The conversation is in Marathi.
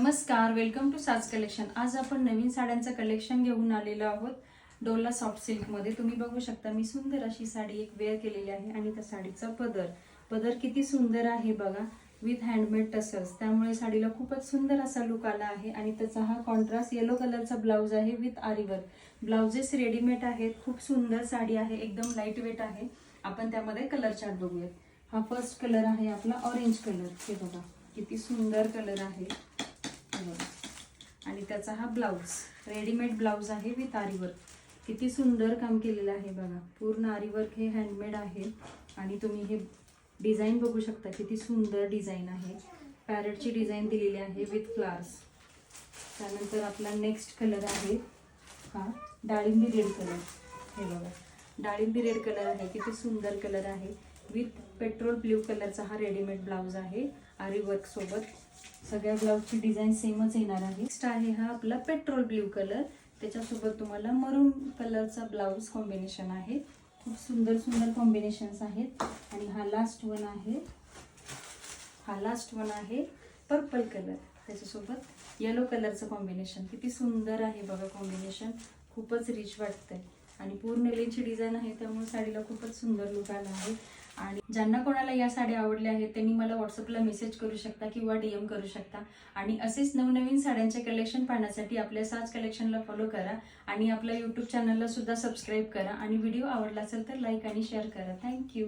नमस्कार, वेलकम टू साज कलेक्शन। आज आपण नवीन साड्यांचं कलेक्शन घेऊन आलेलो आहोत डोला सॉफ्ट सिल्क मध्ये। तुम्ही बघू शकता मी सुंदर अशी साडी एक वेअर केलेली आहे आणि त्या साडीचा पदर किती सुंदर आहे बघा, विथ हँडमेड टसल्स, त्यामुळे साडीला खूपच सुंदर असा लुक आला आहे। आणि त्याचा हा कॉन्ट्रास्ट येलो कलरचा ब्लाउज आहे विथ आरी वर्क। ब्लाउजेस रेडीमेड आहेत, खूप सुंदर साडी आहे, एकदम लाईट वेट आहे। आपण त्यामध्ये कलर चार्ट बघूयात। हा फर्स्ट कलर आहे आपला ऑरेंज कलर, हे बघा किती सुंदर कलर आहे आणि त्याचा हा ब्लाउज रेडीमेड ब्लाउज आहे विथ आरी वर्क। किती सुंदर काम केलेलं आहे बघा, पूर्ण आरी वर्क हे हँडमेड आहे। आणि तुम्ही हे डिझाइन बघू शकता, किती सुंदर डिझाइन आहे, पॅरेटची डिझाइन दिलेली आहे विथ फ्लावर्स। त्यानंतर आपला नेक्स्ट कलर आहे हा डाळिंबी रेड कलर, हे बघा डाळिंबी रेड कलर आहे, किती सुंदर कलर आहे, विथ पेट्रोल ब्ल्यू कलरचा हा रेडीमेड ब्लाउज आहे आरी वर्क सोबत। सगळ्या ब्लाउजची डिझाइन सेमच येणार आहे। नेक्स्ट आहे हा आपला पेट्रोल ब्ल्यू कलर, त्याच्यासोबत तुम्हाला मरून कलरचा ब्लाउज कॉम्बिनेशन आहे। खूप सुंदर सुंदर कॉम्बिनेशन्स आहेत। आणि हा लास्ट वन आहे पर्पल कलर, त्याच्यासोबत येलो कलरचं कॉम्बिनेशन। किती सुंदर आहे बघा कॉम्बिनेशन, खूपच रिच वाटतंय आणि पूर्ण लेची डिझाइन आहे, त्यामुळे साडीला खूपच सुंदर लुक आला आहे। आणि ज्यांना कोणाला या साड्या आवडल्या आहेत त्यांनी मला व्हॉट्सअपला मेसेज करू शकता किंवा DM करू शकता। आणि असेच नवनवीन साड्यांचे कलेक्शन पाहण्यासाठी आपल्या साज कलेक्शनला फॉलो करा आणि आपल्या यूट्यूब चॅनलला सुद्धा सबस्क्राईब करा। आणि व्हिडिओ आवडला असेल तर लाईक आणि शेअर करा। थँक्यू।